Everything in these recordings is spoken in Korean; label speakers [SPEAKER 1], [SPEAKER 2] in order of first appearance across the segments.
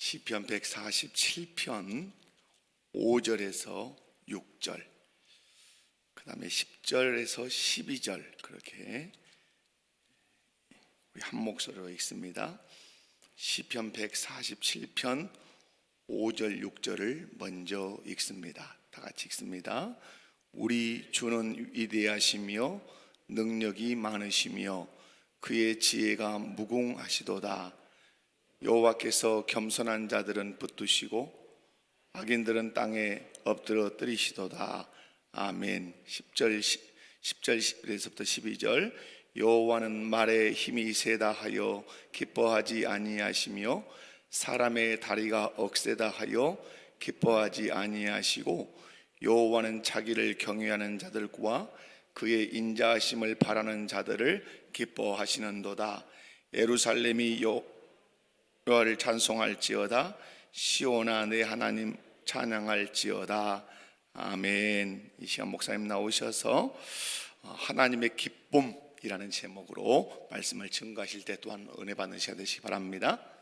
[SPEAKER 1] 시편 147편 5절에서 6절, 그 다음에 10절에서 12절 그렇게 우리 한 목소리로 읽습니다. 시편 147편 5절 6절을 먼저 읽습니다. 다 같이 읽습니다. 우리 주는 위대하시며 능력이 많으시며 그의 지혜가 무궁하시도다. 여호와께서 겸손한 자들은 붙드시고 악인들은 땅에 엎드려 뜨리시도다. 아멘. 10절에서부터 12절. 여호와는 말에 힘이 세다 하여 기뻐하지 아니하시며 사람의 다리가 억세다 하여 기뻐하지 아니하시고 여호와는 자기를 경외하는 자들과 그의 인자하심을 바라는 자들을 기뻐하시는도다. 예루살렘이 여호와를 찬송할지어다. 시온아 내 하나님 찬양할지어다. 아멘. 이 시간 목사님 나오셔서 하나님의 기쁨이라는 제목으로 말씀을 증거하실 때 또한 은혜 받으셔야 되시기 바랍니다.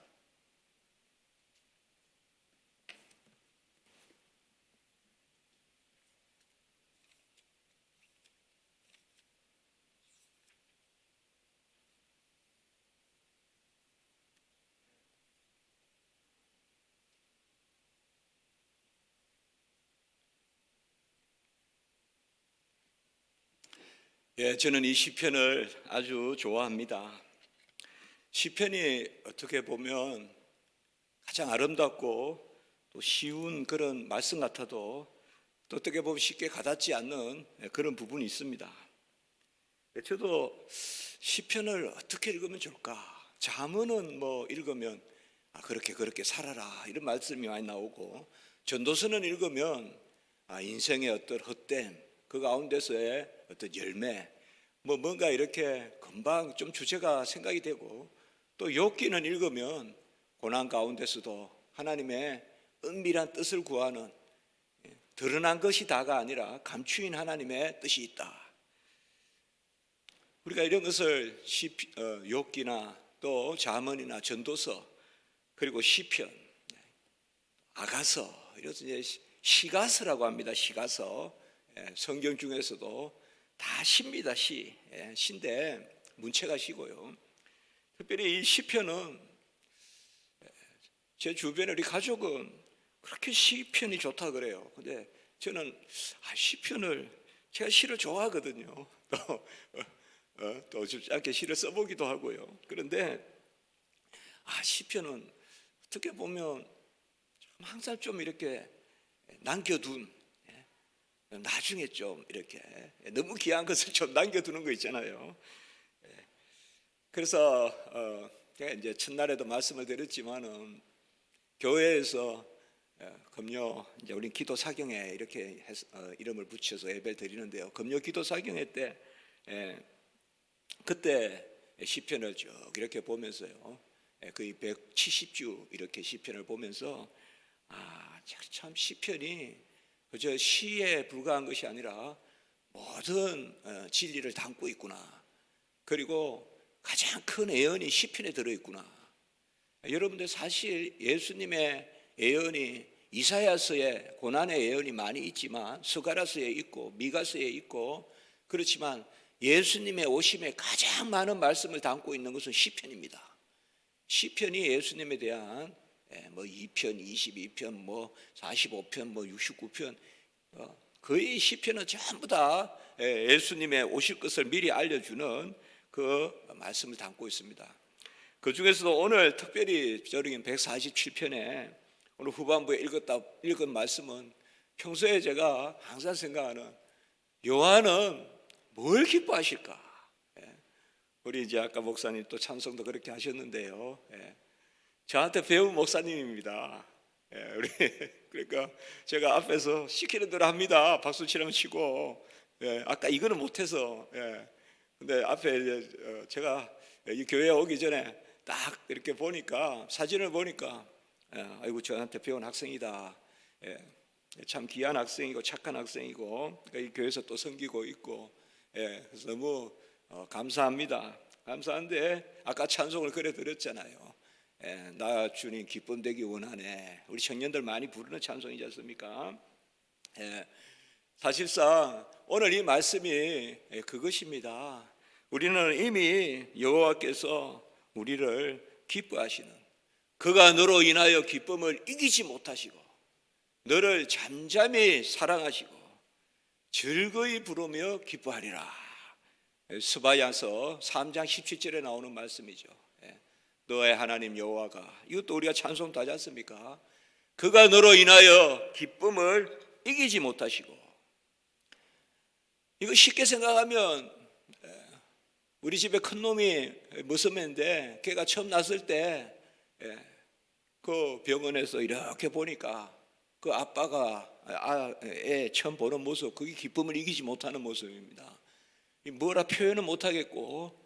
[SPEAKER 2] 저는 이 시편을 아주 좋아합니다. 시편이 어떻게 보면 가장 아름답고 또 쉬운 그런 말씀 같아도 또 어떻게 보면 쉽게 가닿지 않는 그런 부분이 있습니다. 저도 시편을 어떻게 읽으면 좋을까? 잠언은 읽으면 그렇게 살아라 이런 말씀이 많이 나오고, 전도서는 읽으면 인생의 어떤 헛됨 그 가운데서의 어떤 열매 뭔가 이렇게 금방 좀 주제가 생각이 되고, 또 욥기는 읽으면 고난 가운데서도 하나님의 은밀한 뜻을 구하는, 드러난 것이 다가 아니라 감추인 하나님의 뜻이 있다. 우리가 이런 것을 욥기나 또 잠언이나 전도서 그리고 시편, 아가서, 이것을 이제 시가서라고 합니다. 시가서. 성경 중에서도 다 시입니다. 시인데 문체가 시고요. 특별히 이 시편은 제 주변에 우리 가족은 그렇게 시편이 좋다 그래요. 근데 저는 시편을, 제가 시를 좋아하거든요. 또 짧게 시를 써보기도 하고요. 그런데 시편은 어떻게 보면 항상 좀 이렇게 남겨둔, 나중에 좀 이렇게 너무 귀한 것을 좀 남겨두는 거 있잖아요. 그래서 제가 이제 첫날에도 말씀을 드렸지만은 교회에서 금요 이제 우리 기도 사경회 이렇게 이름을 붙여서 예배를 드리는데요. 금요 기도 사경회 때 그때 시편을 쭉 이렇게 보면서요, 거의 170주 이렇게 시편을 보면서 참 시편이 그저 시에 불과한 것이 아니라 모든 진리를 담고 있구나. 그리고 가장 큰 예언이 시편에 들어있구나. 여러분들 사실 예수님의 예언이 이사야서에 고난의 예언이 많이 있지만, 스가랴서에 있고 미가서에 있고, 그렇지만 예수님의 오심에 가장 많은 말씀을 담고 있는 것은 시편입니다. 시편이 예수님에 대한 2편, 22편, 45편, 69편, 거의 시편은 전부 다 예수님의 오실 것을 미리 알려주는 그 말씀을 담고 있습니다. 그 중에서도 오늘 특별히 저는 147편에 오늘 후반부에 읽은 말씀은 평소에 제가 항상 생각하는, 요한은 뭘 기뻐하실까? 우리 이제 아까 목사님 또 찬송도 그렇게 하셨는데요. 저한테 배운 목사님입니다. 그러니까 제가 앞에서 시키는 대로 합니다. 박수 치라면 치고. 아까 이거는 못해서. 근데 앞에 제가 이 교회에 오기 전에 딱 이렇게 보니까, 사진을 보니까, 아이고 저한테 배운 학생이다. 참 귀한 학생이고 착한 학생이고, 이 교회에서 또 섬기고 있고, 그래서 너무 감사합니다. 감사한데 아까 찬송을 그래 드렸잖아요. 나 주님 기쁨 되기 원하네. 우리 청년들 많이 부르는 찬송이지 않습니까? 사실상 오늘 이 말씀이 그것입니다. 우리는 이미 여호와께서 우리를 기뻐하시는, 그가 너로 인하여 기쁨을 이기지 못하시고 너를 잠잠히 사랑하시고 즐거이 부르며 기뻐하리라. 스바야서 3장 17절에 나오는 말씀이죠. 너의 하나님 여호와가, 이것도 우리가 찬송도 하지 않습니까? 그가 너로 인하여 기쁨을 이기지 못하시고. 이거 쉽게 생각하면 우리 집에 큰 놈이 머슴인데 걔가 처음 났을 때 그 병원에서 이렇게 보니까 그 아빠가 애 처음 보는 모습, 그게 기쁨을 이기지 못하는 모습입니다. 뭐라 표현은 못하겠고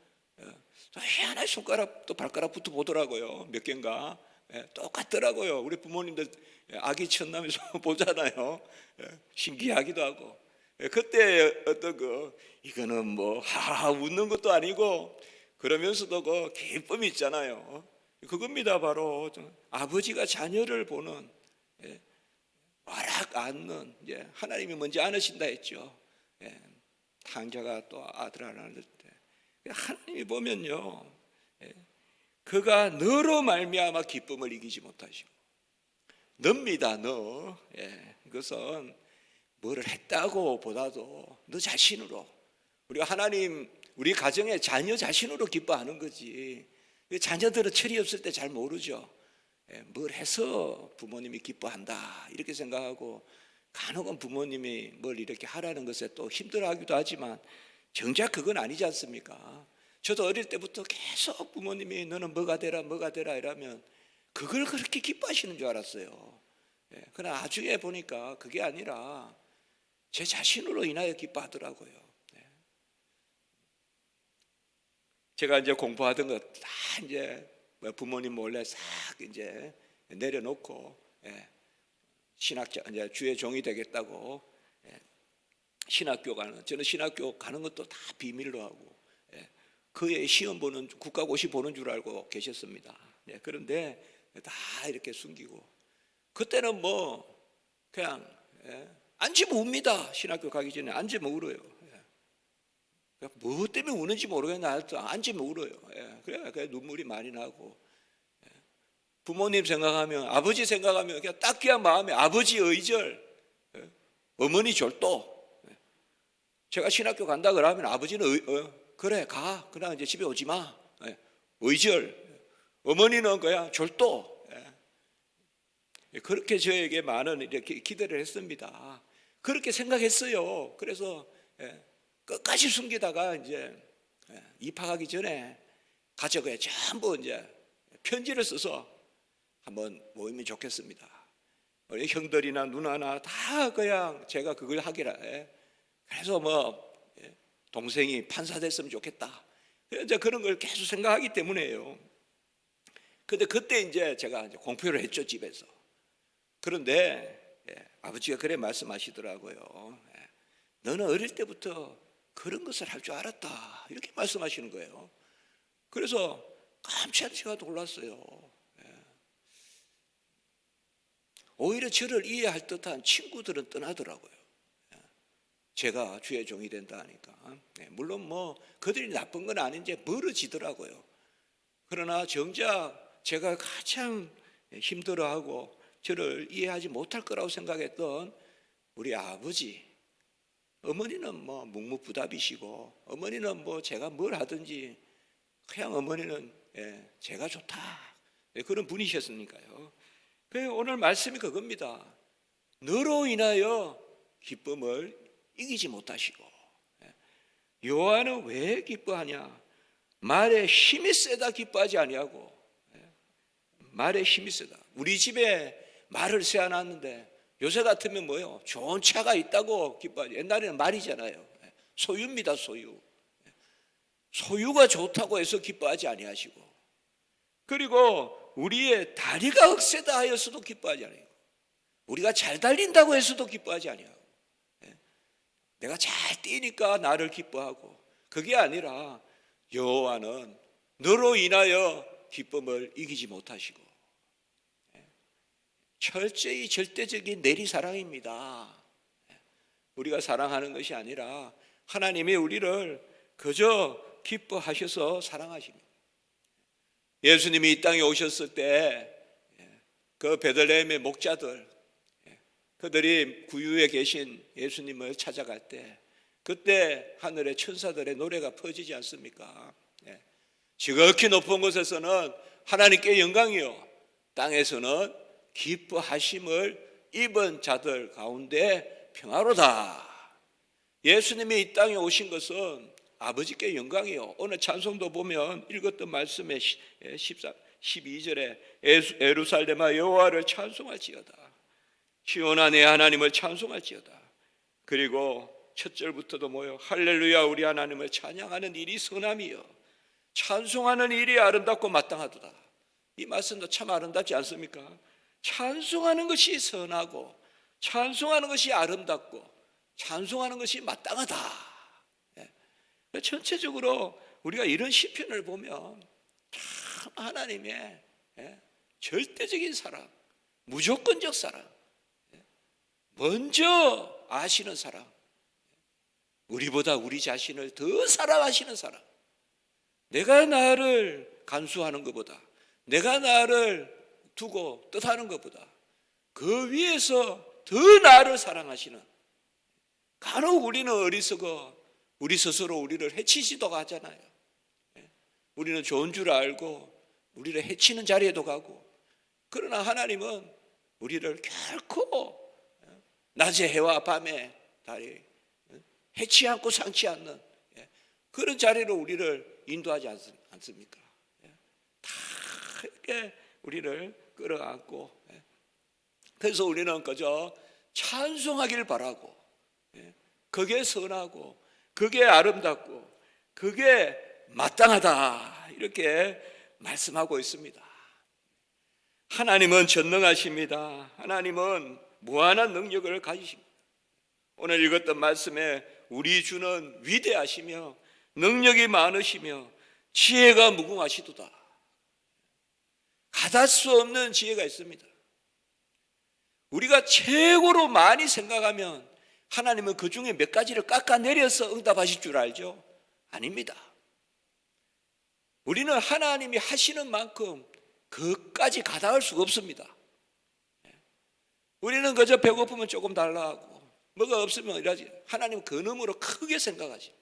[SPEAKER 2] 하나의 손가락 또 발가락부터 보더라고요. 몇 개인가 똑같더라고요. 우리 부모님들 아기 첫나면서 보잖아요. 신기하기도 하고. 그때 어떤 이거는 뭐 하하 웃는 것도 아니고 그러면서도 그 기쁨이 있잖아요. 그겁니다. 바로 아버지가 자녀를 보는, 와락 안는, 하나님이 먼저 안으신다 했죠. 탕자가 또 아들 하나 낳을 때 하나님이 보면요, 그가 너로 말미암아 기쁨을 이기지 못하시고, 너입니다. 너. 이것은 뭐를 했다고 보다도 너 자신으로, 우리가 하나님 우리 가정의 자녀 자신으로 기뻐하는 거지. 자녀들은 철이 없을 때 잘 모르죠. 뭘 해서 부모님이 기뻐한다 이렇게 생각하고, 간혹은 부모님이 뭘 이렇게 하라는 것에 또 힘들어하기도 하지만 정작 그건 아니지 않습니까? 저도 어릴 때부터 계속 부모님이 너는 뭐가 되라 이러면 그걸 그렇게 기뻐하시는 줄 알았어요. 그러나 나중에 보니까 그게 아니라 제 자신으로 인하여 기뻐하더라고요. 제가 이제 공부하던 거 다 이제 부모님 몰래 싹 이제 내려놓고 신학자 이제 주의 종이 되겠다고 신학교 가는, 저는 신학교 가는 것도 다 비밀로 하고 그의 시험 보는, 국가고시 보는 줄 알고 계셨습니다. 그런데 다 이렇게 숨기고, 그때는 뭐 그냥 앉으면 웁니다. 신학교 가기 전에 앉으면 울어요. 뭐 때문에 우는지 모르겠나 하여튼 앉으면 울어요. 그래 눈물이 많이 나고, 부모님 생각하면, 아버지 생각하면 그냥 따뜻한 마음에 아버지 의절, 어머니 절도. 제가 신학교 간다 그러면 아버지는 그래 가, 그냥 이제 집에 오지 마, 의절. 어머니는 그냥 절도. 그렇게 저에게 많은 이렇게 기대를 했습니다. 그렇게 생각했어요. 그래서 끝까지 숨기다가 이제 입학하기 전에 가족에 전부 이제 편지를 써서 한번 모이면 좋겠습니다. 우리 형들이나 누나나 다 그냥 제가 그걸 하기라 해. 그래서 뭐 동생이 판사 됐으면 좋겠다. 이제 그런 걸 계속 생각하기 때문에요. 근데 그때 이제 제가 이제 공표를 했죠, 집에서. 그런데 아버지가 그래 말씀하시더라고요. 너는 어릴 때부터 그런 것을 할 줄 알았다 이렇게 말씀하시는 거예요. 그래서 깜짝 제가 놀랐어요. 오히려 저를 이해할 듯한 친구들은 떠나더라고요. 제가 주의 종이 된다 하니까. 물론 뭐 그들이 나쁜 건 아닌지 멀어지더라고요. 그러나 정작 제가 가장 힘들어하고 저를 이해하지 못할 거라고 생각했던 우리 아버지, 어머니는 뭐 묵묵부답이시고, 어머니는 뭐 제가 뭘 하든지 그냥 어머니는 제가 좋다 그런 분이셨으니까요. 그래서 오늘 말씀이 그겁니다. 너로 인하여 기쁨을 이기지 못하시고. 여호와는 왜 기뻐하냐? 말에 힘이 세다 기뻐하지 아니하고. 말에 힘이 세다. 우리 집에 말을 세워놨는데 요새 같으면 뭐요? 좋은 차가 있다고 기뻐하지. 옛날에는 말이잖아요. 소유입니다. 소유. 소유가 좋다고 해서 기뻐하지 아니하시고, 그리고 우리의 다리가 억세다 하여서도 기뻐하지 아니하고, 우리가 잘 달린다고 해서도 기뻐하지 아니하고, 내가 잘 뛰니까 나를 기뻐하고, 그게 아니라 여호와는 너로 인하여 기쁨을 이기지 못하시고 철저히 절대적인 내리사랑입니다. 우리가 사랑하는 것이 아니라 하나님이 우리를 그저 기뻐하셔서 사랑하십니다. 예수님이 이 땅에 오셨을 때 그 베들레헴의 목자들, 그들이 구유에 계신 예수님을 찾아갈 때 그때 하늘의 천사들의 노래가 퍼지지 않습니까? 지극히 높은 곳에서는 하나님께 영광이요, 땅에서는 기뻐하심을 입은 자들 가운데 평화로다. 예수님이 이 땅에 오신 것은 아버지께 영광이요. 오늘 찬송도 보면 읽었던 말씀에 12절에 예루살렘아 여호와를 찬송할지어다. 시온아 내 하나님을 찬송할지어다. 그리고 첫 절부터도 뭐요? 할렐루야 우리 하나님을 찬양하는 일이 선함이요 찬송하는 일이 아름답고 마땅하도다. 이 말씀도 참 아름답지 않습니까? 찬송하는 것이 선하고 찬송하는 것이 아름답고 찬송하는 것이 마땅하다. 전체적으로 우리가 이런 시편을 보면 참 하나님의 절대적인 사랑, 무조건적 사랑, 먼저 아시는 사랑, 우리보다 우리 자신을 더 사랑하시는 사랑, 내가 나를 간수하는 것보다, 내가 나를 두고 뜻하는 것보다 그 위에서 더 나를 사랑하시는, 간혹 우리는 어리석어 우리 스스로 우리를 해치지도 하잖아요. 우리는 좋은 줄 알고 우리를 해치는 자리에도 가고, 그러나 하나님은 우리를 결코 낮에 해와 밤에 달이 해치 않고 상치 않는 그런 자리로 우리를 인도하지 않습니까? 다 이렇게 우리를 끌어안고, 그래서 우리는 그저 찬송하길 바라고, 그게 선하고 그게 아름답고 그게 마땅하다 이렇게 말씀하고 있습니다. 하나님은 전능하십니다. 하나님은 무한한 능력을 가지십니다. 오늘 읽었던 말씀에 우리 주는 위대하시며 능력이 많으시며 지혜가 무궁하시도다. 가닿을 수 없는 지혜가 있습니다. 우리가 최고로 많이 생각하면 하나님은 그 중에 몇 가지를 깎아내려서 응답하실 줄 알죠? 아닙니다. 우리는 하나님이 하시는 만큼 그까지 가닿을 수가 없습니다. 우리는 그저 배고프면 조금 달라 하고 뭐가 없으면 이러지. 하나님은 그 놈으로 크게 생각하지.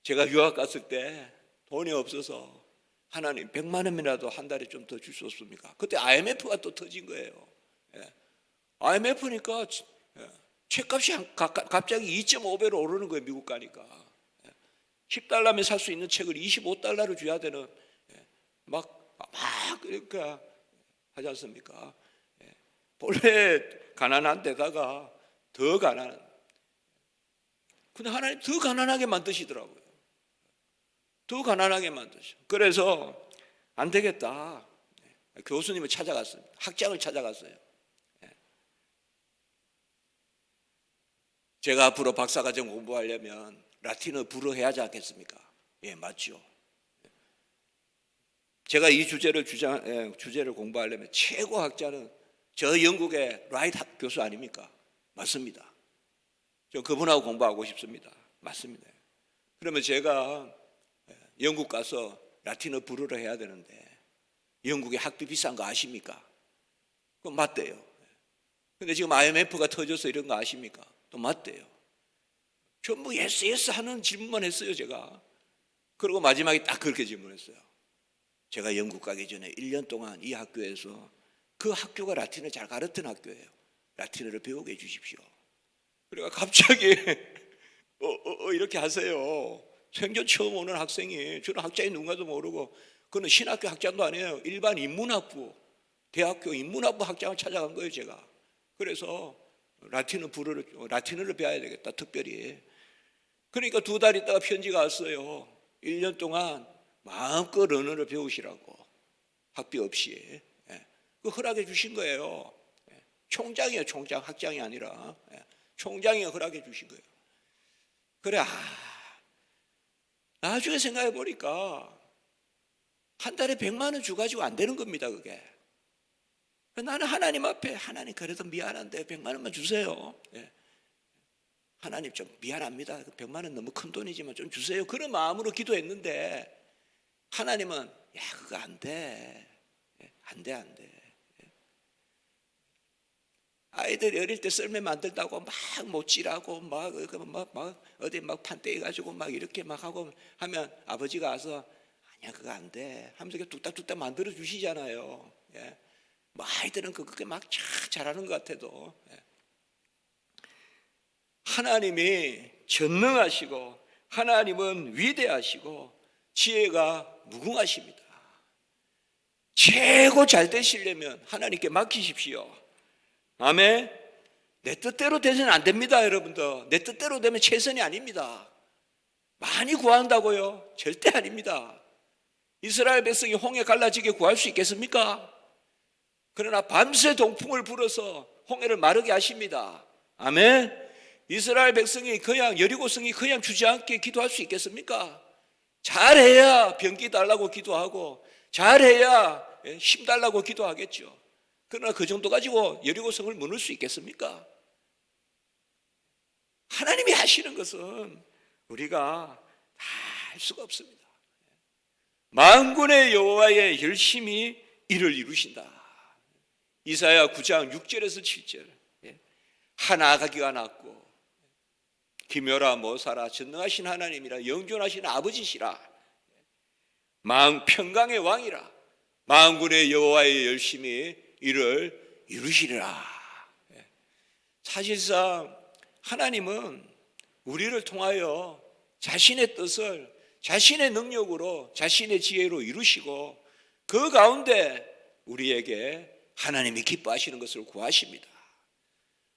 [SPEAKER 2] 제가 유학 갔을 때 돈이 없어서 하나님 100만 원이라도 한 달에 좀 더 줄 수 없습니까? 그때 IMF가 또 터진 거예요. IMF니까 책값이 갑자기 2.5배로 오르는 거예요. 미국 가니까 10달러면 살 수 있는 책을 25달러로 줘야 되는, 막 그러니까 하지 않습니까? 본래 가난한 데다가 더 가난한, 근데 하나님 더 가난하게 만드시더라고요. 더 가난하게 만드셔. 그래서 안 되겠다. 교수님을 찾아갔습니다. 학장을 찾아갔어요. 제가 앞으로 박사과정 공부하려면 라틴어 불어 해야 하지 않겠습니까? 예, 맞죠. 제가 이 주제를 공부하려면 최고 학자는 저 영국의 라이트 교수 아닙니까? 맞습니다. 저 그분하고 공부하고 싶습니다. 맞습니다. 그러면 제가 영국 가서 라틴어 불어를 해야 되는데 영국의 학비 비싼 거 아십니까? 그건 맞대요. 근데 지금 IMF가 터져서 이런 거 아십니까? 또 맞대요. 전부 예스 하는 질문만 했어요, 제가. 그리고 마지막에 딱 그렇게 질문했어요. 제가 영국 가기 전에 1년 동안 이 학교에서, 그 학교가 라틴어를 잘 가르치는 학교예요. 라틴어를 배우게 해주십시오. 그래가 갑자기 이렇게 하세요. 생전 처음 오는 학생이, 저는 학자인 누군가도 모르고, 그는 신학교 학장도 아니에요. 일반 인문학부, 대학교 인문학부 학장을 찾아간 거예요, 제가. 그래서 라틴어를 배워야 되겠다, 특별히. 그러니까 2달 있다가 편지가 왔어요. 1년 동안 마음껏 언어를 배우시라고, 학비 없이. 그 허락해 주신 거예요. 총장이에요, 총장. 학장이 아니라 총장이 허락해 주신 거예요. 그래, 나중에 생각해 보니까 한 달에 100만 원 주가지고 안 되는 겁니다, 그게. 나는 하나님 앞에, 하나님 그래도 미안한데 100만 원만 주세요. 예. 하나님 좀 미안합니다. 100만 원 너무 큰 돈이지만 좀 주세요. 그런 마음으로 기도했는데 하나님은 야, 그거 안 돼. 안 돼, 안 돼. 아이들이 어릴 때 썰매 만들다고 막 못질하고 막 어디 막 판때기 가지고 막 이렇게 막 하고 하면 아버지가 와서 아니야, 그거 안 돼 하면서 뚝딱뚝딱 만들어 주시잖아요. 예. 뭐 아이들은 그게 막 잘하는 것 같아도, 예. 하나님이 전능하시고 하나님은 위대하시고 지혜가 무궁하십니다. 최고 잘 되시려면 하나님께 맡기십시오. 아멘. 내 뜻대로 되서는 안 됩니다, 여러분들. 내 뜻대로 되면 최선이 아닙니다. 많이 구한다고요? 절대 아닙니다. 이스라엘 백성이 홍해 갈라지게 구할 수 있겠습니까? 그러나 밤새 동풍을 불어서 홍해를 마르게 하십니다. 아멘. 이스라엘 백성이 그냥 여리고성이 그냥 주저앉게 기도할 수 있겠습니까? 잘해야 병기 달라고 기도하고 잘해야 힘 달라고 기도하겠죠. 그러나 그 정도 가지고 여리고성을 무너뜨릴 수 있겠습니까? 하나님이 하시는 것은 우리가 다 할 수가 없습니다. 만군의 여호와의 열심히 이를 이루신다. 이사야 9장 6절에서 7절. 하나가기가 낮고 기묘라 모사라 전능하신 하나님이라 영존하신 아버지시라 평강의 왕이라 만군의 여호와의 열심히 이를 이루시리라. 사실상 하나님은 우리를 통하여 자신의 뜻을 자신의 능력으로 자신의 지혜로 이루시고 그 가운데 우리에게 하나님이 기뻐하시는 것을 구하십니다.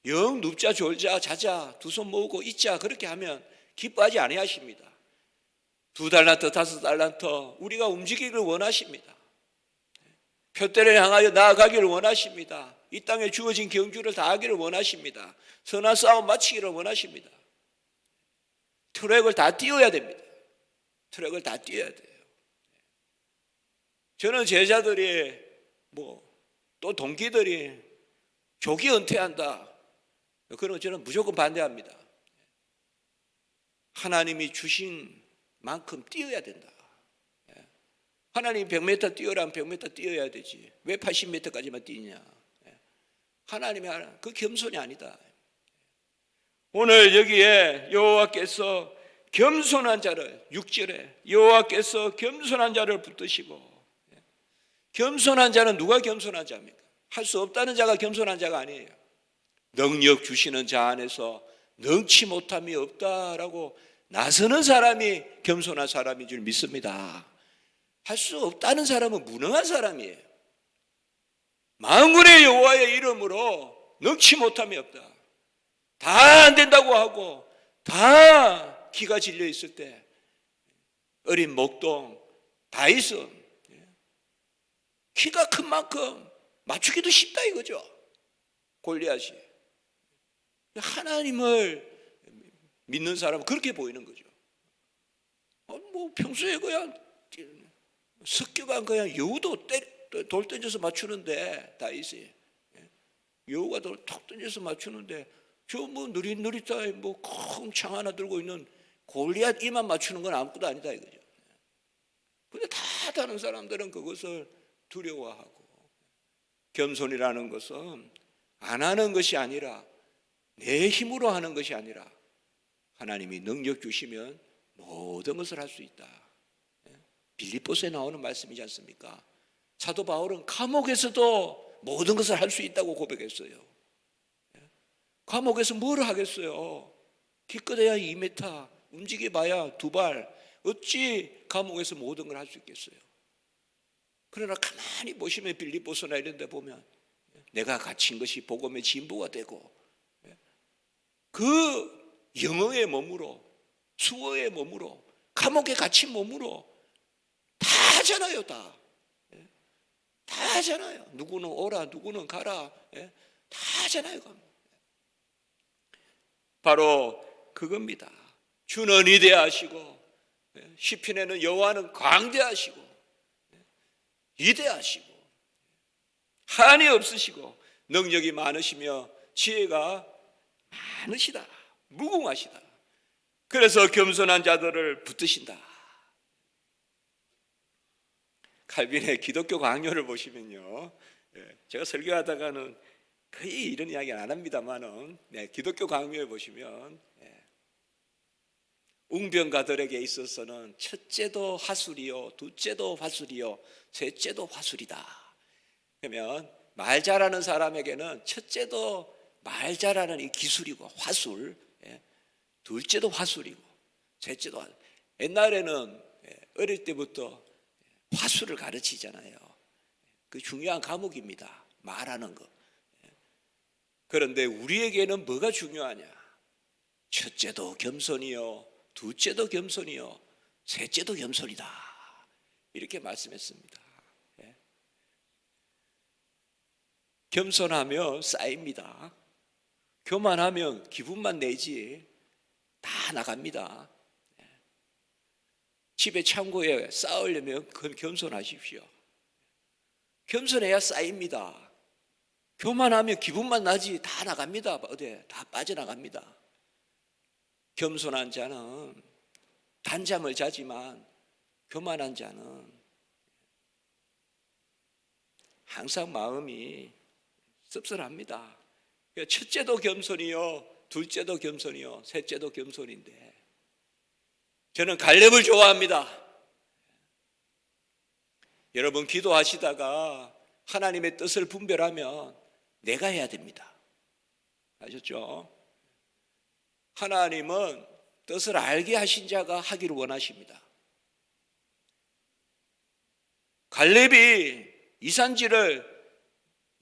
[SPEAKER 2] 영 눕자 졸자 자자 두 손 모으고 있자 그렇게 하면 기뻐하지 아니하십니다. 2달란트 5달란트 우리가 움직이기를 원하십니다. 표대를 향하여 나아가기를 원하십니다. 이 땅에 주어진 경주를 다하기를 원하십니다. 선한 싸움 마치기를 원하십니다. 트랙을 다 띄워야 됩니다. 트랙을 다 띄워야 돼요. 저는 제자들이 또 동기들이 조기 은퇴한다. 그러면 저는 무조건 반대합니다. 하나님이 주신 만큼 뛰어야 된다. 하나님이 100m 뛰어라면 100m 뛰어야 되지. 왜 80m까지만 뛰냐. 하나님이 그 겸손이 아니다. 오늘 여기에 여호와께서 겸손한 자를 6절에 여호와께서 겸손한 자를 붙드시고 겸손한 자는 누가 겸손한 자입니까? 할 수 없다는 자가 겸손한 자가 아니에요. 능력 주시는 자 안에서 능치 못함이 없다라고 나서는 사람이 겸손한 사람인 줄 믿습니다. 할 수 없다는 사람은 무능한 사람이에요. 만군의 여호와의 이름으로 능치 못함이 없다. 다 안 된다고 하고 다 기가 질려 있을 때 어린 목동 다윗은 키가 큰 만큼 맞추기도 쉽다 이거죠. 골리앗이. 하나님을 믿는 사람은 그렇게 보이는 거죠. 평소에 그냥 습격한 그냥 여우도 돌 던져서 맞추는데 다윗이 여우가 돌 톡 던져서 맞추는데 저 느릿느릿하게 큰 창 하나 들고 있는 골리앗 이만 맞추는 건 아무것도 아니다 이거죠. 근데 다 다른 사람들은 그것을 두려워하고 겸손이라는 것은 안 하는 것이 아니라 내 힘으로 하는 것이 아니라 하나님이 능력 주시면 모든 것을 할 수 있다. 빌립보서에 나오는 말씀이지 않습니까? 사도 바울은 감옥에서도 모든 것을 할 수 있다고 고백했어요. 감옥에서 뭘 하겠어요? 기껏해야 2m, 움직여봐야 2발. 어찌 감옥에서 모든 걸 할 수 있겠어요? 그러나 가만히 보시면 빌립보서나 이런 데 보면 내가 갇힌 것이 복음의 진보가 되고 그 영어의 몸으로 수어의 몸으로 감옥에 갇힌 몸으로 다 하잖아요. 다 하잖아요. 누구는 오라 누구는 가라 다 하잖아요. 바로 그겁니다. 주는 위대하시고 시편에는 여호와는 광대하시고 위대하시고 한이 없으시고 능력이 많으시며 지혜가 많으시다. 무궁하시다. 그래서 겸손한 자들을 붙드신다. 칼빈의 기독교 강요를 보시면요, 제가 설교하다가는 거의 이런 이야기 안 합니다만은, 기독교 강요에 보시면 웅변가들에게 있어서는 첫째도 화술이요, 둘째도 화술이요, 셋째도 화술이다. 그러면 말 잘하는 사람에게는 첫째도 말 잘하는 이 기술이고 화술, 둘째도 화술이고 셋째도 화술. 옛날에는 어릴 때부터 화술을 가르치잖아요. 그 중요한 과목입니다. 말하는 거. 그런데 우리에게는 뭐가 중요하냐? 첫째도 겸손이요, 둘째도 겸손이요, 셋째도 겸손이다. 이렇게 말씀했습니다. 겸손하면 쌓입니다. 교만하면 기분만 내지 다 나갑니다. 집에 창고에 쌓으려면 그건 겸손하십시오. 겸손해야 쌓입니다. 교만하면 기분만 나지 다 나갑니다. 어디 다 빠져나갑니다. 겸손한 자는 단잠을 자지만 교만한 자는 항상 마음이 씁쓸합니다. 첫째도 겸손이요, 둘째도 겸손이요, 셋째도 겸손인데 저는 갈렙을 좋아합니다. 여러분 기도하시다가 하나님의 뜻을 분별하면 내가 해야 됩니다. 아셨죠? 하나님은 뜻을 알게 하신 자가 하기를 원하십니다. 갈렙이 이 산지를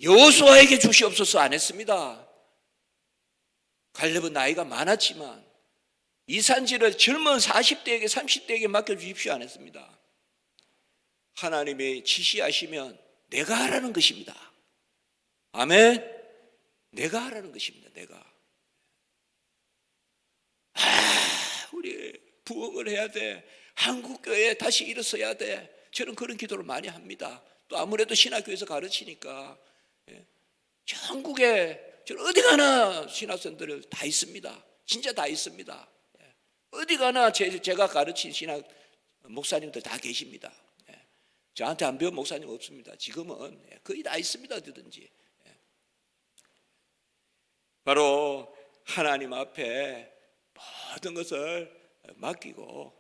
[SPEAKER 2] 여호수아에게 주시옵소서 안 했습니다. 갈렙은 나이가 많았지만 이 산지를 젊은 40대에게 30대에게 맡겨주십시오 안 했습니다. 하나님이 지시하시면 내가 하라는 것입니다. 아멘. 내가 하라는 것입니다. 내가. 우리 부흥을 해야 돼. 한국교회에 다시 일어서야 돼. 저는 그런 기도를 많이 합니다. 또 아무래도 신학교에서 가르치니까 전국에 저는 어디 가나 신학생들 다 있습니다. 진짜 다 있습니다. 어디 가나 제가 가르친 신학 목사님들 다 계십니다. 저한테 안 배운 목사님 없습니다. 지금은 거의 다 있습니다. 어디든지. 바로 하나님 앞에 모든 것을 맡기고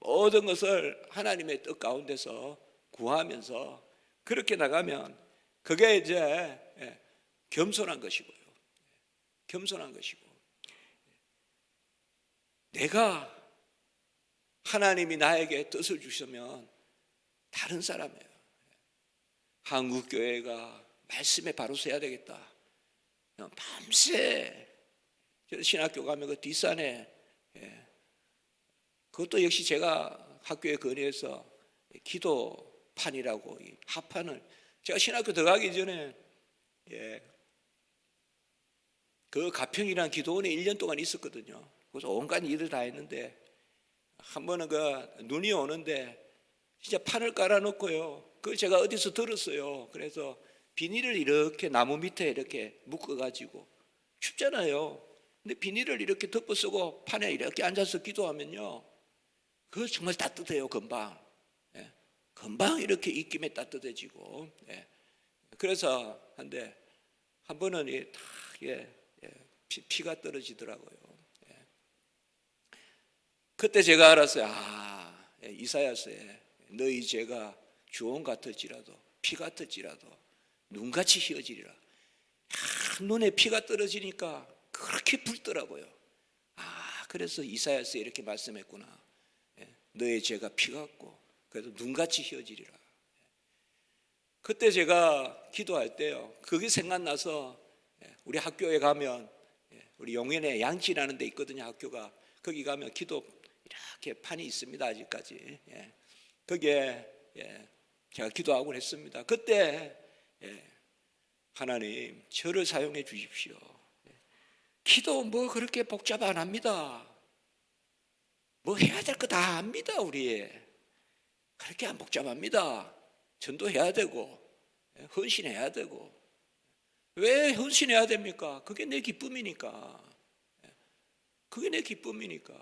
[SPEAKER 2] 모든 것을 하나님의 뜻 가운데서 구하면서 그렇게 나가면 그게 이제 겸손한 것이고요. 겸손한 것이고 내가 하나님이 나에게 뜻을 주시면 다른 사람이에요. 한국교회가 말씀에 바로 서야 되겠다. 밤새 신학교 가면 그 뒷산에 그것도 역시 제가 학교에 건의해서 기도판이라고 이 합판을 제가 신학교 들어가기 전에 그 가평이라는 기도원에 1년 동안 있었거든요. 그래서 온갖 일을 다 했는데 한 번은 그 눈이 오는데 진짜 판을 깔아놓고요. 그걸 제가 어디서 들었어요. 그래서 비닐을 이렇게 나무 밑에 이렇게 묶어가지고 춥잖아요. 근데 비닐을 이렇게 덮어 쓰고 판에 이렇게 앉아서 기도하면요. 그거 정말 따뜻해요. 금방. 금방 이렇게 입김에 따뜻해지고. 그래서 한 번은 다 피가 떨어지더라고요. 그때 제가 알았어요. 이사야서에 너희 죄가 주홍 같을지라도 피 같을지라도 눈같이 희어지리라. 눈에 피가 떨어지니까 그렇게 붉더라고요. 그래서 이사야서에 이렇게 말씀했구나. 너의 죄가 피 같고 그래도 눈같이 희어지리라. 그때 제가 기도할 때요. 그게 생각나서 우리 학교에 가면 우리 용인에 양치라는 데 있거든요. 학교가. 거기 가면 기도 이렇게 판이 있습니다. 아직까지. 거기에 제가 기도하고 했습니다. 그때 하나님 저를 사용해 주십시오. 기도 뭐 그렇게 복잡 안 합니다. 뭐 해야 될 거 다 압니다. 우리 그렇게 안 복잡합니다. 전도해야 되고 헌신해야 되고. 왜 헌신해야 됩니까? 그게 내 기쁨이니까. 그게 내 기쁨이니까.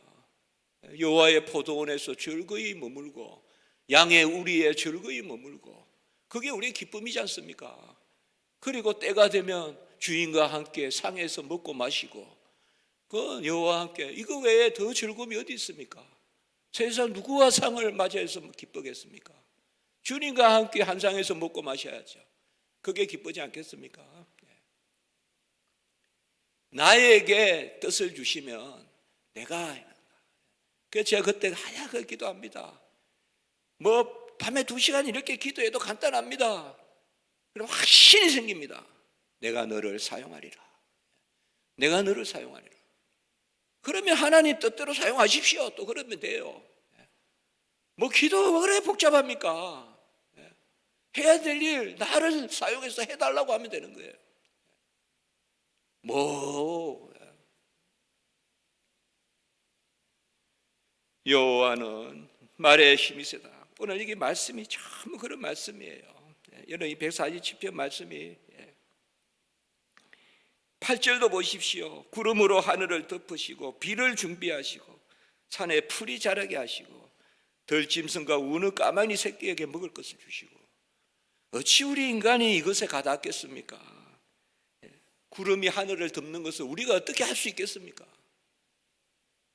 [SPEAKER 2] 여호와의 포도원에서 즐거이 머물고 양의 우리에 즐거이 머물고, 그게 우리의 기쁨이지 않습니까? 그리고 때가 되면 주인과 함께 상에서 먹고 마시고 그 여호와와 함께, 이거 외에 더 즐거움이 어디 있습니까? 세상 누구와 상을 맞이해서 기쁘겠습니까? 주님과 함께 한 상에서 먹고 마셔야죠. 그게 기쁘지 않겠습니까? 나에게 뜻을 주시면 그래서 제가 그때 하얗게 기도합니다. 밤에 2시간 이렇게 기도해도 간단합니다. 그럼 확신이 생깁니다. 내가 너를 사용하리라. 내가 너를 사용하리라. 그러면 하나님 뜻대로 사용하십시오. 또 그러면 돼요. 기도가 그래 복잡합니까? 해야 될 일 나를 사용해서 해달라고 하면 되는 거예요. 여호와는 말에 힘이 세다. 오늘 이게 말씀이 참 그런 말씀이에요. 여러분 이 147편 말씀이 8절도 보십시오. 구름으로 하늘을 덮으시고 비를 준비하시고 산에 풀이 자라게 하시고 들짐승과 우는 까마귀 새끼에게 먹을 것을 주시고. 어찌 우리 인간이 이것에 가닿겠습니까? 구름이 하늘을 덮는 것을 우리가 어떻게 할 수 있겠습니까?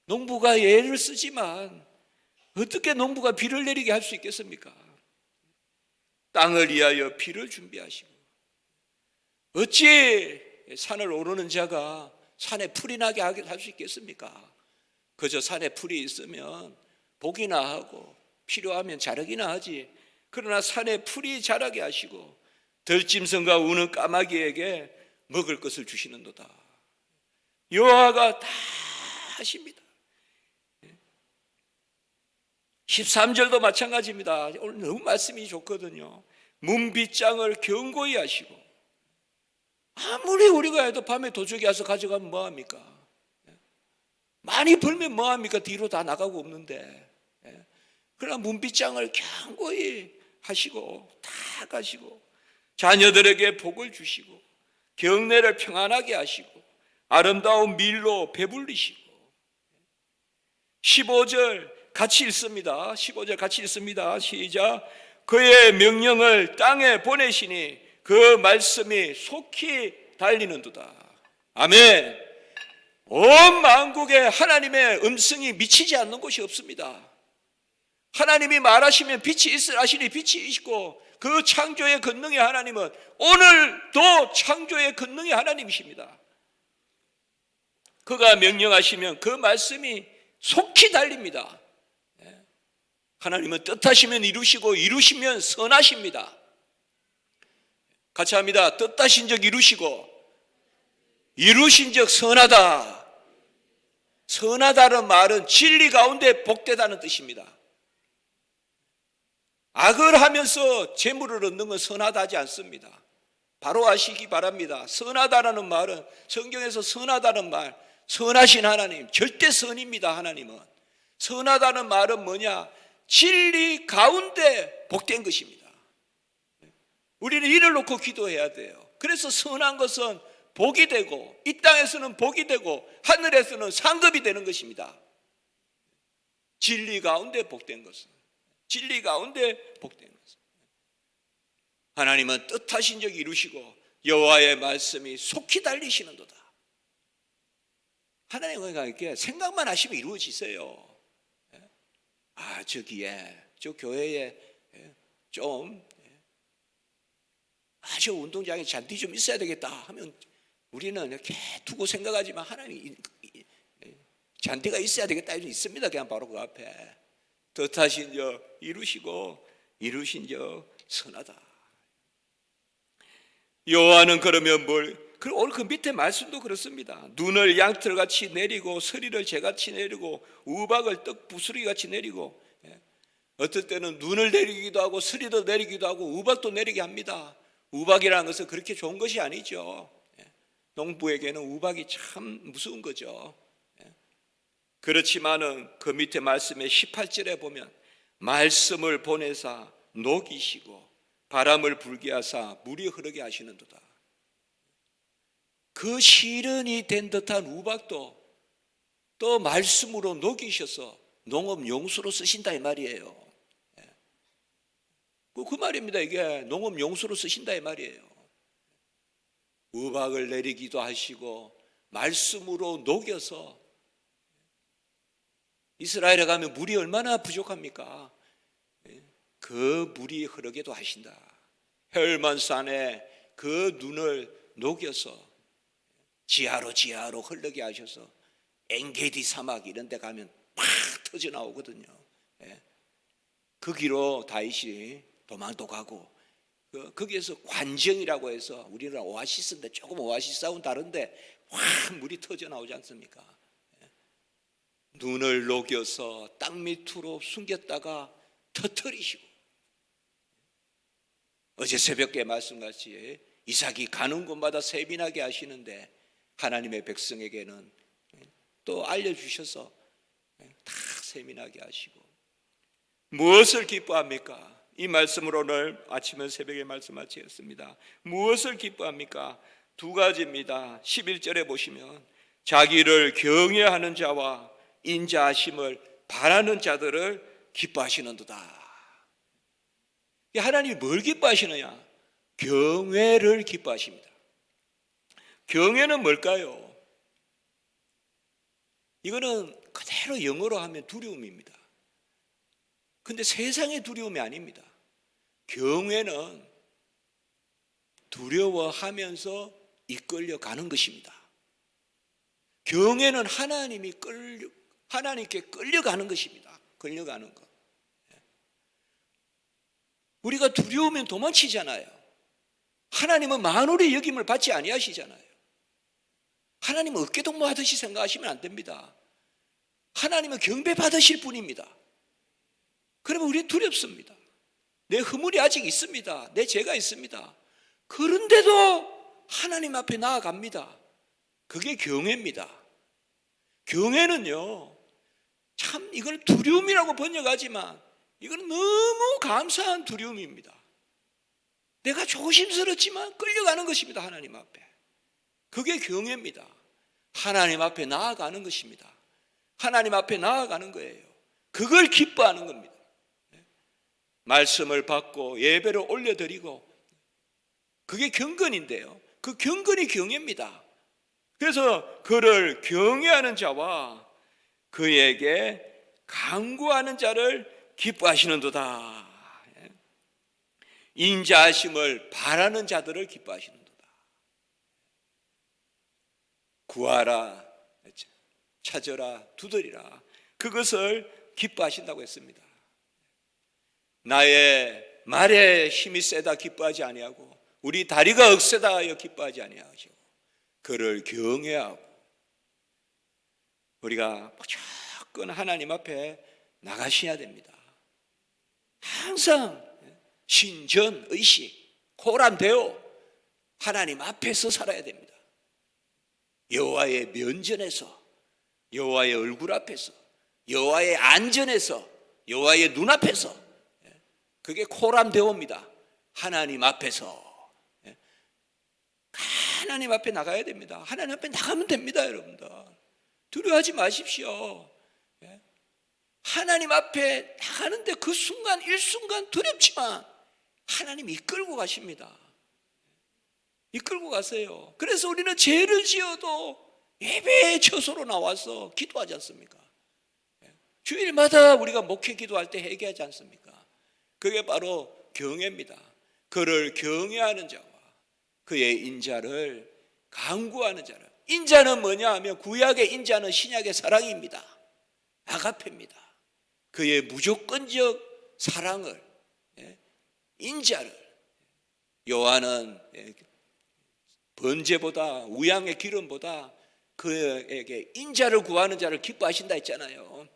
[SPEAKER 2] 농부가 애를 쓰지만 어떻게 농부가 비를 내리게 할 수 있겠습니까? 땅을 위하여 비를 준비하시고, 어찌 산을 오르는 자가 산에 풀이 나게 할 수 있겠습니까? 그저 산에 풀이 있으면 보기나 하고 필요하면 자라기나 하지. 그러나 산에 풀이 자라게 하시고 들짐승과 우는 까마귀에게 먹을 것을 주시는도다. 여호와가 다 하십니다. 13절도 마찬가지입니다. 오늘 너무 말씀이 좋거든요. 문빗장을 견고히 하시고, 아무리 우리가 해도 밤에 도둑이 와서 가져가면 뭐합니까? 많이 벌면 뭐합니까? 뒤로 다 나가고 없는데. 그러나 문빗장을 견고히 하시고 다 가시고 자녀들에게 복을 주시고 경내를 평안하게 하시고 아름다운 밀로 배불리시고. 15절 같이 읽습니다. 15절 같이 읽습니다. 시작. 그의 명령을 땅에 보내시니 그 말씀이 속히 달리는도다. 아멘. 온 만국에 하나님의 음성이 미치지 않는 곳이 없습니다. 하나님이 말하시면 빛이 있으라 하시니 빛이 있고, 그 창조의 권능의 하나님은 오늘도 창조의 권능의 하나님이십니다. 그가 명령하시면 그 말씀이 속히 달립니다. 하나님은 뜻하시면 이루시고 이루시면 선하십니다. 같이 합니다. 뜻하신 적 이루시고 이루신 적 선하다. 선하다는 말은 진리 가운데 복되다는 뜻입니다. 악을 하면서 재물을 얻는 건 선하다 하지 않습니다. 바로 아시기 바랍니다. 선하다라는 말은, 성경에서 선하다는 말, 선하신 하나님, 절대 선입니다. 하나님은 선하다는 말은 뭐냐? 진리 가운데 복된 것입니다. 우리는 이를 놓고 기도해야 돼요. 그래서 선한 것은 복이 되고, 이 땅에서는 복이 되고 하늘에서는 상급이 되는 것입니다. 진리 가운데 복된 것은, 진리 가운데 복된 것은. 하나님은 뜻하신 적 이루시고 여호와의 말씀이 속히 달리시는도다. 하나님은 이렇게 생각만 하시면 이루어지세요. 저기에, 저 교회에 좀, 저 운동장에 잔디 좀 있어야 되겠다 하면 우리는 이렇게 두고 생각하지만 하나님이 잔디가 있어야 되겠다 있습니다. 그냥 바로 그 앞에. 뜻하신 적 이루시고 이루신 적 선하다. 여호와는 그러면 그리고 오늘 그 밑에 말씀도 그렇습니다. 눈을 양털같이 내리고 서리를 재같이 내리고 우박을 떡 부스러기같이 내리고. 어떨 때는 눈을 내리기도 하고 서리도 내리기도 하고 우박도 내리게 합니다. 우박이라는 것은 그렇게 좋은 것이 아니죠. 농부에게는 우박이 참 무서운 거죠. 그렇지만은 그 밑에 말씀에 18절에 보면 말씀을 보내사 녹이시고 바람을 불게 하사 물이 흐르게 하시는도다. 그 실현이 된 듯한 우박도 또 말씀으로 녹이셔서 농업 용수로 쓰신다 이 말이에요. 그 말입니다. 이게 농업 용수로 쓰신다 이 말이에요. 우박을 내리기도 하시고 말씀으로 녹여서, 이스라엘에 가면 물이 얼마나 부족합니까? 그 물이 흐르게도 하신다. 헬만산에 그 눈을 녹여서 지하로 흐르게 하셔서 엔게디 사막 이런 데 가면 팍 터져 나오거든요. 그 길로 다윗이 도망도 가고, 거기에서 관정이라고 해서 우리는 오아시스인데 조금 오아시스하고는 다른데 확 물이 터져 나오지 않습니까? 눈을 녹여서 땅 밑으로 숨겼다가 터뜨리시고, 어제 새벽에 말씀같이 이삭이 가는 곳마다 세빈하게 하시는데 하나님의 백성에게는 또 알려주셔서 다 세민하게 하시고, 무엇을 기뻐합니까? 이 말씀으로 오늘 아침에 새벽에 말씀 마치겠습니다. 무엇을 기뻐합니까? 두 가지입니다. 11절에 보시면 자기를 경외하는 자와 인자하심을 바라는 자들을 기뻐하시는도다. 하나님이 뭘 기뻐하시느냐? 경외를 기뻐하십니다. 경외는 뭘까요? 이거는 그대로 영어로 하면 두려움입니다. 근데 세상의 두려움이 아닙니다. 경외는 두려워하면서 이끌려가는 것입니다. 경외는 하나님께 끌려가는 것입니다. 끌려가는 것. 우리가 두려우면 도망치잖아요. 하나님은 만월의 여김을 받지 아니하시잖아요. 하나님은 어깨동무하듯이 생각하시면 안 됩니다. 하나님은 경배받으실 분입니다. 그러면 우리는 두렵습니다. 내 허물이 아직 있습니다. 내 죄가 있습니다. 그런데도 하나님 앞에 나아갑니다. 그게 경외입니다. 경외는요, 참 이걸 두려움이라고 번역하지만 이건 너무 감사한 두려움입니다. 내가 조심스럽지만 끌려가는 것입니다. 하나님 앞에. 그게 경외입니다. 하나님 앞에 나아가는 것입니다. 하나님 앞에 나아가는 거예요. 그걸 기뻐하는 겁니다. 말씀을 받고 예배를 올려드리고, 그게 경건인데요, 그 경건이 경외입니다. 그래서 그를 경외하는 자와 그에게 간구하는 자를 기뻐하시는도다. 인자하심을 바라는 자들을 기뻐하시는도다. 구하라, 찾으라, 두드리라, 그것을 기뻐하신다고 했습니다. 나의 말에 힘이 세다 기뻐하지 아니하고 우리 다리가 억세다 하여 기뻐하지 아니하시고 그를 경외하고, 우리가 무조건 하나님 앞에 나가셔야 됩니다. 항상 신전 의식, 코람되어 하나님 앞에서 살아야 됩니다. 여호와의 면전에서, 여호와의 얼굴 앞에서, 여호와의 안전에서, 여호와의 눈앞에서, 그게 코람되어입니다. 하나님 앞에서 하나님 앞에 나가야 됩니다. 하나님 앞에 나가면 됩니다. 여러분들 두려워하지 마십시오. 하나님 앞에 나가는데 그 순간 일순간 두렵지만 하나님이 이끌고 가십니다. 이끌고 가세요. 그래서 우리는 죄를 지어도 예배의 처소로 나와서 기도하지 않습니까? 주일마다 우리가 목회 기도할 때 회개하지 않습니까? 그게 바로 경외입니다. 그를 경외하는 자와 그의 인자를 간구하는 자를. 인자는 뭐냐 하면 구약의 인자는 신약의 사랑입니다. 아가페입니다. 그의 무조건적 사랑을, 인자를, 요한은 번제보다 우양의 기름보다 그에게 인자를 구하는 자를 기뻐하신다 했잖아요.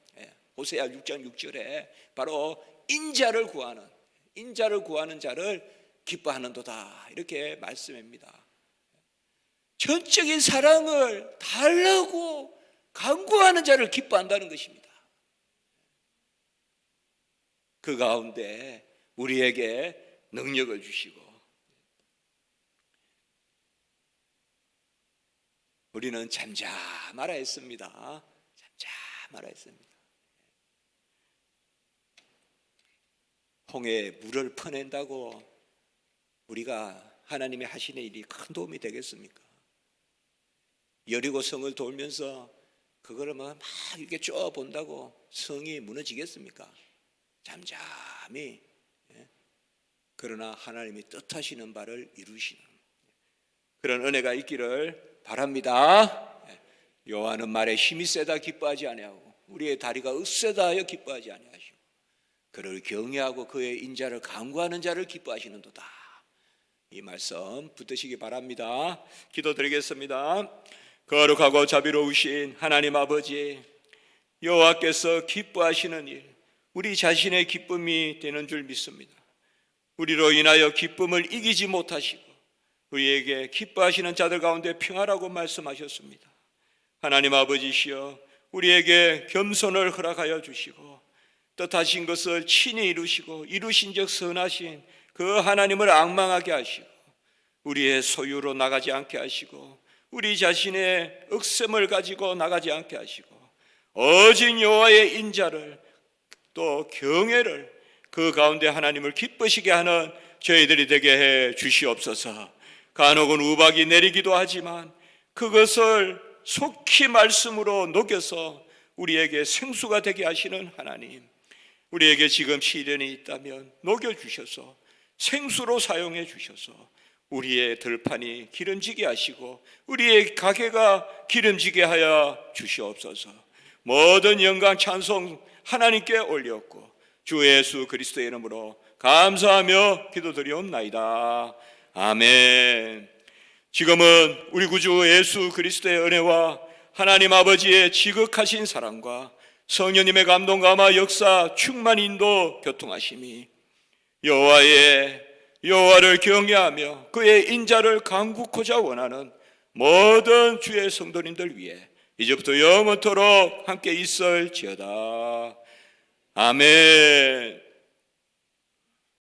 [SPEAKER 2] 호세아 6장 6절에 바로 인자를 구하는 자를 기뻐하는도다, 이렇게 말씀합니다. 전적인 사랑을 달라고 간구하는 자를 기뻐한다는 것입니다. 그 가운데 우리에게 능력을 주시고 우리는 잠잠하라 했습니다. 잠잠하라 했습니다. 홍해에 물을 퍼낸다고 우리가 하나님이 하시는 일이 큰 도움이 되겠습니까? 여리고 성을 돌면서 그거를 막 이렇게 쭉 본다고 성이 무너지겠습니까? 잠잠히. 그러나 하나님이 뜻하시는 바를 이루시는 그런 은혜가 있기를 바랍니다. 여호와는 말에 힘이 세다 기뻐하지 아니하고 우리의 다리가 억세다 하여 기뻐하지 아니하시고 그를 경외하고 그의 인자를 간구하는 자를 기뻐하시는도다. 이 말씀 붙드시기 바랍니다. 기도드리겠습니다. 거룩하고 자비로우신 하나님 아버지, 여호와께서 기뻐하시는 일, 우리 자신의 기쁨이 되는 줄 믿습니다. 우리로 인하여 기쁨을 이기지 못하시고 우리에게 기뻐하시는 자들 가운데 평화라고 말씀하셨습니다. 하나님 아버지시여, 우리에게 겸손을 허락하여 주시고 뜻하신 것을 친히 이루시고 이루신 적 선하신 그 하나님을 앙망하게 하시고 우리의 소유로 나가지 않게 하시고 우리 자신의 억셈을 가지고 나가지 않게 하시고 어진 여호와의 인자를 또 경외를 그 가운데 하나님을 기쁘시게 하는 저희들이 되게 해 주시옵소서. 간혹은 우박이 내리기도 하지만 그것을 속히 말씀으로 녹여서 우리에게 생수가 되게 하시는 하나님, 우리에게 지금 시련이 있다면 녹여주셔서 생수로 사용해 주셔서 우리의 들판이 기름지게 하시고 우리의 가게가 기름지게 하여 주시옵소서. 모든 영광 찬송 하나님께 올렸고 주 예수 그리스도의 이름으로 감사하며 기도드리옵나이다. 아멘. 지금은 우리 구주 예수 그리스도의 은혜와 하나님 아버지의 지극하신 사랑과 성령님의 감동 감화 역사 충만 인도 교통하심이 여호와를 경외하며 그의 인자를 간구코자 원하는 모든 주의 성도님들 위해 이제부터 영원토록 함께 있을지어다. 아멘.